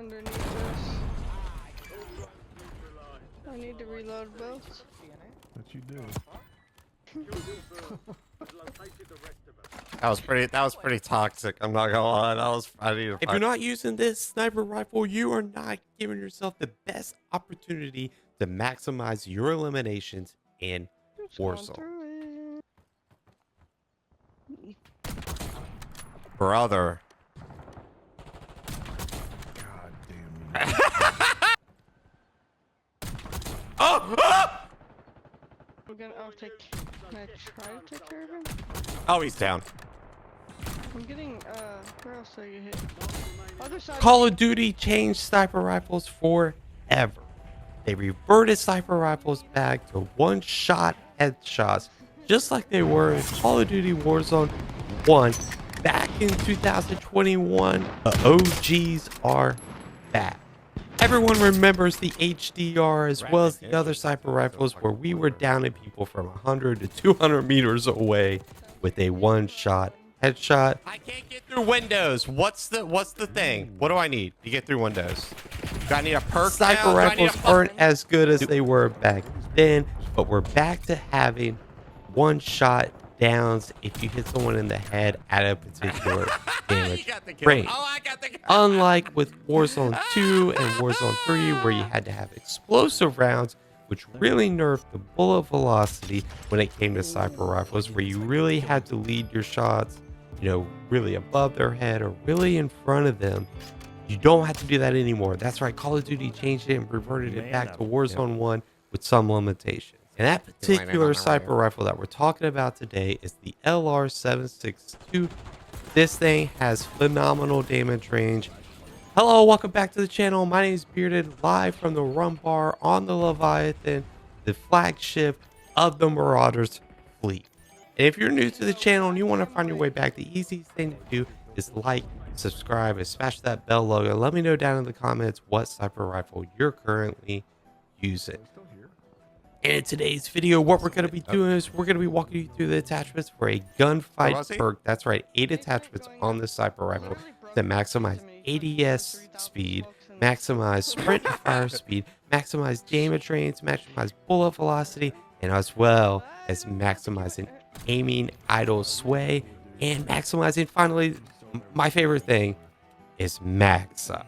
underneath us. I need to reload both. What you do? That was pretty toxic. I'm not gonna lie. That was funny. If you're not using this sniper rifle, you are not giving yourself the best opportunity to maximize your eliminations in Warzone. Brother. God damn you. Oh! I'll take. Can I try to take care of him? Oh, he's down. I'm getting, where else do I get hit? Other side. Call of Duty changed sniper rifles forever. They reverted sniper rifles back to one-shot headshots, just like they were in Call of Duty Warzone 1 back in 2021. The OGs are back. Everyone remembers the HDR as well as the other sniper rifles where we were downing people from 100 to 200 meters away with a one-shot headshot. I can't get through windows. What's the thing? What do I need to get through windows? Do I need a perk? Sniper rifles aren't as good as they were back then, but we're back to having one-shot downs if you hit someone in the head at a particular damage range. Unlike with Warzone 2 and Warzone 3, where you had to have explosive rounds, which really nerfed the bullet velocity when it came to sniper rifles, where you really had to lead your shots, you know, really above their head or really in front of them. You don't have to do that anymore. That's right. Call of Duty changed it and reverted it back to Warzone 1 with some limitations. And that particular sniper rifle that we're talking about today is the LR762. This thing has phenomenal damage range. Hello, welcome back to the channel. My name is Bearded, live from the Rum Bar on the Leviathan, the flagship of the Marauders fleet. And if you're new to the channel and you want to find your way back, the easiest thing to do is like, subscribe, and smash that bell logo. Let me know down in the comments what sniper rifle you're currently using. And in today's video, what we're going to be doing is we're going to be walking you through the attachments for a gunfight perk. That's right, 8 attachments on the sniper rifle to maximize ADS speed, maximize sprint and fire speed, maximize damage range, maximize bullet velocity, and as well as maximizing aiming idle sway, and maximizing, finally, my favorite thing is max up.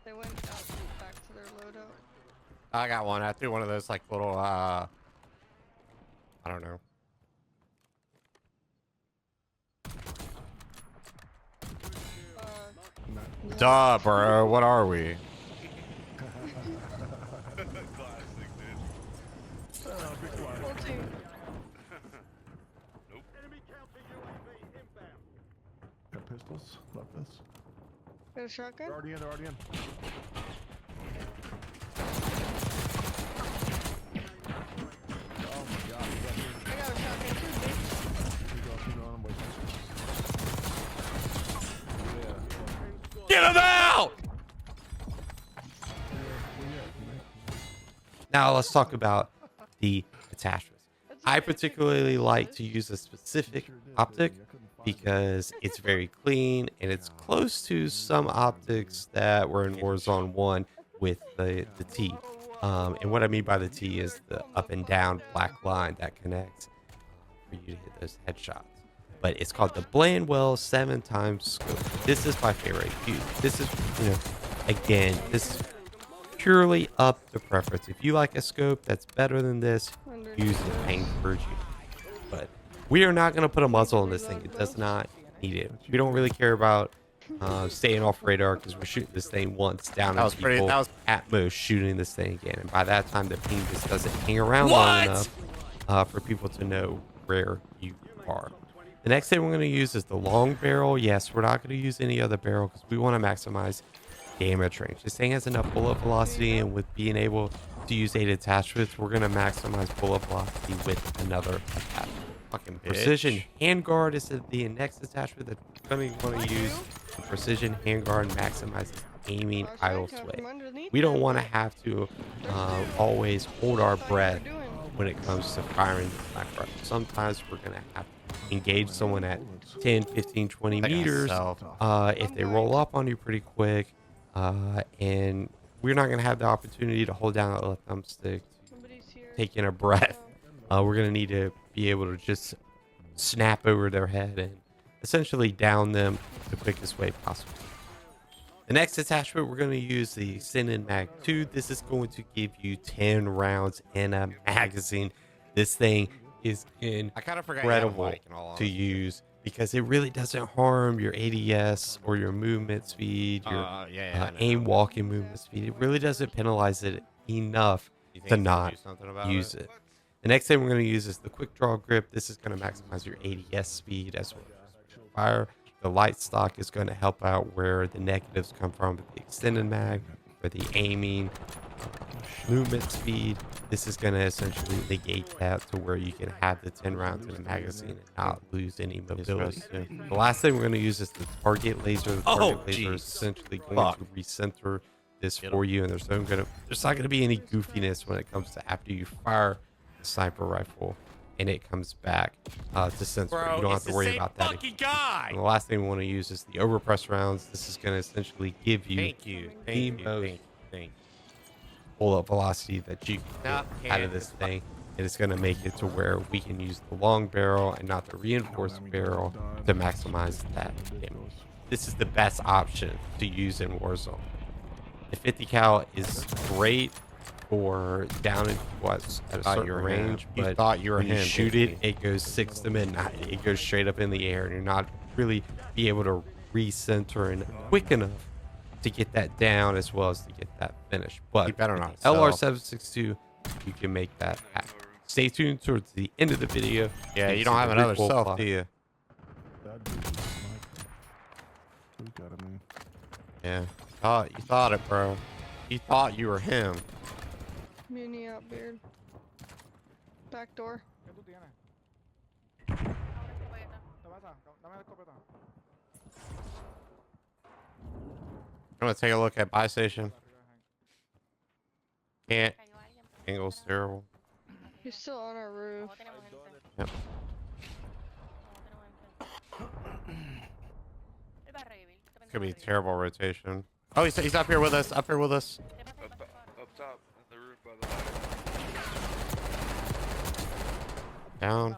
They went out back to their loadout. I got one. I threw one of those like little I don't know. Duh, bro. What are we? Got pistols. Love this. Got a shotgun? They're already in. They're already in. Oh my god. I got a shotgun too, bitch. Keep going, boys. Yeah. Get him out! Now let's talk about the attachments. I particularly like to use a specific optic because it's very clean and it's close to some optics that were in Warzone 1 with the T. And what I mean by the T is the up and down black line that connects for you to hit those headshots. But it's called the Blandwell 7x scope. This is my favorite. This is, you know, again, this is purely up to preference. If you like a scope that's better than this, use it. I encourage you. But we are not going to put a muzzle on this thing. It does not need it. We don't really care about staying off radar because we're shooting this thing once down at people, at most shooting this thing again. And by that time, the ping just doesn't hang around long enough for people to know where you are. The next thing we're going to use is the long barrel. Yes, we're not going to use any other barrel because we want to maximize damage range. This thing has enough bullet velocity, and with being able to use 8 attachments, we're going to maximize bullet velocity with another attachment. Fucking precision handguard is the next attachment that we're going to want to use. The precision handguard maximizes aiming I was idle trying to sway. from underneath We don't them, want to but have to they're there. always hold our That's all you were breath doing. when it comes to firing the sniper rifle. Sometimes we're going to have to engage someone at 10, 15, 20 meters if they roll up on you pretty quick. And we're not going to have the opportunity to hold down that left thumbstick, Somebody's here. take in a breath. We're going to need to be able to just snap over their head and essentially down them the quickest way possible. The next attachment, we're going to use the Extended Mag 2. This is going to give you 10 rounds in a magazine. This thing is incredible to use because it really doesn't harm your ADS or your movement speed, your aim walking movement speed. It really doesn't penalize it enough to not use it. The next thing we're going to use is the quick draw grip. This is going to maximize your ADS speed as well as fire. The light stock is going to help out where the negatives come from with the extended mag, for the aiming, movement speed. This is going to essentially negate that to where you can have the 10 rounds in a magazine and not lose any mobility. The last thing we're going to use is the target laser. The target laser is essentially going to recenter this for you, and there's not going to be any goofiness when it comes to after you fire the sniper rifle and it comes back to censor. You don't have to worry about that. And the last thing we want to use is the overpress rounds. This is going to essentially give you the most pull-up velocity that you can get out of this thing. And it's going to make it to where we can use the long barrel and not the reinforced barrel to maximize that damage. This is the best option to use in Warzone. The 50 cal is great for down at a certain range, but when you shoot it, it goes 6 to midnight. It goes straight up in the air, and you're not really be able to recenter and quick enough to get that down as well as to get that finish. But you better not. LR762, you can make that happen. Stay tuned towards the end of the video. Yeah, you don't have another self, do you? That dude is a sniper. We got him, man. Yeah. You thought it, bro. You thought you were him. Mini out beard. Back door. I'm gonna take a look at buy station. Can't. Angle's terrible. He's still on our roof. Yep. Could be a terrible rotation. Oh, he's up here with us. Up here with us. Up top, in the roof by the ladder. Down.